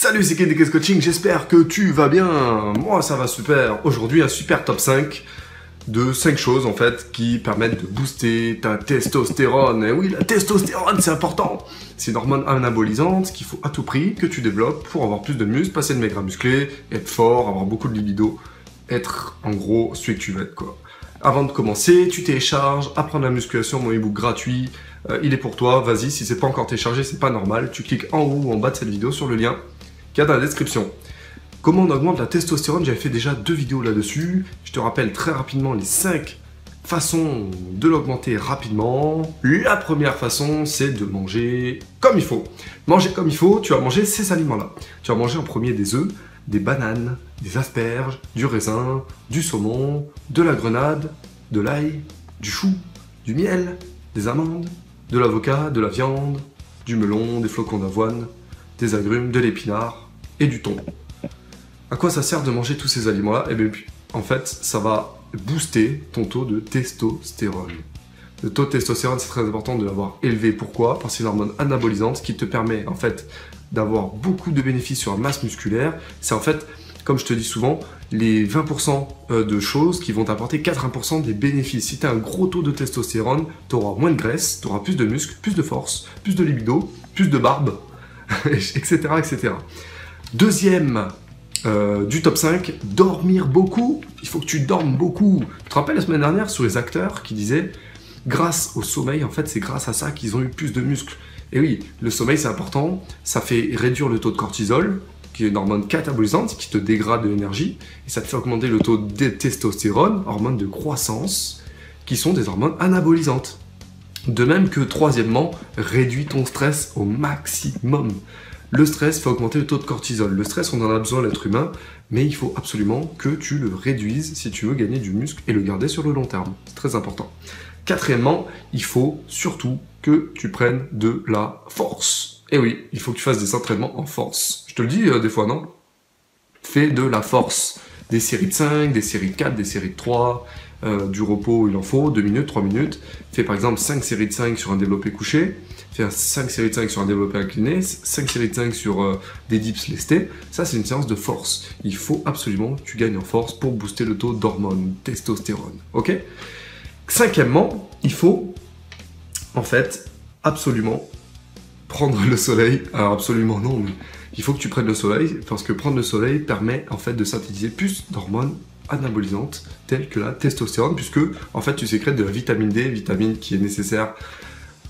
Salut, c'est KDKS Coaching, j'espère que tu vas bien. Moi, ça va super. Aujourd'hui, un super top 5 de 5 choses en fait qui permettent de booster ta testostérone. Et oui, la testostérone, c'est important. C'est une hormone anabolisante qu'il faut à tout prix que tu développes pour avoir plus de muscles, passer de maigre à musclé, être fort, avoir beaucoup de libido, être en gros celui que tu veux être, quoi. Avant de commencer, tu télécharges Apprendre la musculation, mon ebook gratuit. Il est pour toi, vas-y, si c'est pas encore téléchargé, c'est pas normal. Tu cliques en haut ou en bas de cette vidéo sur le lien qu'il y a dans la description. Comment on augmente la testostérone? J'avais fait déjà 2 vidéos là-dessus. Je te rappelle très rapidement les 5 façons de l'augmenter rapidement. La première façon, c'est de manger comme il faut. Manger comme il faut, tu vas manger ces aliments-là. Tu vas manger en premier des œufs, des bananes, des asperges, du raisin, du saumon, de la grenade, de l'ail, du chou, du miel, des amandes, de l'avocat, de la viande, du melon, des flocons d'avoine, des agrumes, de l'épinard et du thon. À quoi ça sert de manger tous ces aliments-là? Eh bien, en fait, ça va booster ton taux de testostérone. Le taux de testostérone, c'est très important de l'avoir élevé. Pourquoi? Parce que c'est une hormone anabolisante qui te permet, en fait, d'avoir beaucoup de bénéfices sur la masse musculaire. C'est en fait, comme je te dis souvent, les 20% de choses qui vont t'apporter 80% des bénéfices. Si tu as un gros taux de testostérone, tu auras moins de graisse, tu auras plus de muscles, plus de force, plus de libido, plus de barbe, etc., etc. Deuxième du top 5, dormir beaucoup. Il faut que tu dormes beaucoup. Tu te rappelles la semaine dernière sur les acteurs qui disaient grâce au sommeil, en fait c'est grâce à ça qu'ils ont eu plus de muscles. Et oui, le sommeil c'est important, ça fait réduire le taux de cortisol, qui est une hormone catabolisante qui te dégrade de l'énergie, et ça te fait augmenter le taux de testostérone, hormone de croissance, qui sont des hormones anabolisantes. De même que troisièmement, réduis ton stress au maximum. Le stress fait augmenter le taux de cortisol. Le stress, on en a besoin, l'être humain, mais il faut absolument que tu le réduises si tu veux gagner du muscle et le garder sur le long terme. C'est très important. Quatrièmement, il faut surtout que tu prennes de la force. Et oui, il faut que tu fasses des entraînements en force. Je te le dis des fois, non? Fais de la force. Des séries de 5, des séries de 4, des séries de 3, du repos, il en faut, 2 minutes, 3 minutes. Fais par exemple 5 séries de 5 sur un développé couché, fais 5 séries de 5 sur un développé incliné, 5 séries de 5 sur des dips lestés. Ça, c'est une séance de force. Il faut absolument que tu gagnes en force pour booster le taux d'hormones, testostérone. Ok? Cinquièmement, il faut, en fait, absolument prendre le soleil. Alors absolument non, mais il faut que tu prennes le soleil, parce que prendre le soleil permet en fait de synthétiser plus d'hormones anabolisantes telles que la testostérone, puisque en fait tu sécrètes de la vitamine D, vitamine qui est nécessaire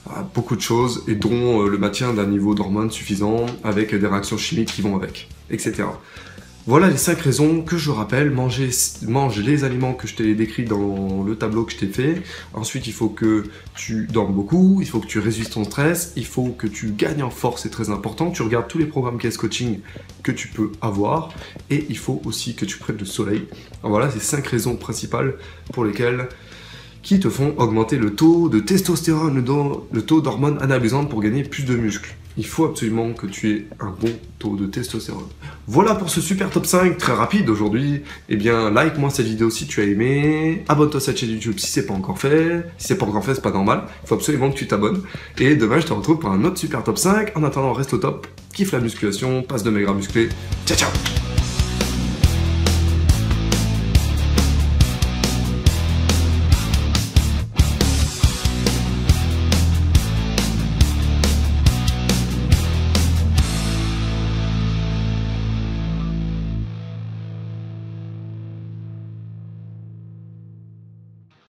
à beaucoup de choses et dont le maintien d'un niveau d'hormones suffisant avec des réactions chimiques qui vont avec, etc. Voilà les 5 raisons que je rappelle. Mange les aliments que je t'ai décrits dans le tableau que je t'ai fait. Ensuite, il faut que tu dormes beaucoup, il faut que tu réduises ton stress, il faut que tu gagnes en force, c'est très important. Tu regardes tous les programmes KS Coaching que tu peux avoir et il faut aussi que tu prennes le soleil. Alors voilà, c'est 5 raisons principales pour lesquelles qui te font augmenter le taux de testostérone, le taux d'hormones anabolisantes pour gagner plus de muscles. Il faut absolument que tu aies un bon taux de testostérone. Voilà pour ce super top 5 très rapide aujourd'hui. Eh bien, like-moi cette vidéo si tu as aimé. Abonne-toi à cette chaîne YouTube si c'est pas encore fait. Si c'est pas encore fait, c'est pas normal. Il faut absolument que tu t'abonnes. Et demain, je te retrouve pour un autre super top 5. En attendant, reste au top. Kiffe la musculation, passe de maigre à musclé. Ciao, ciao!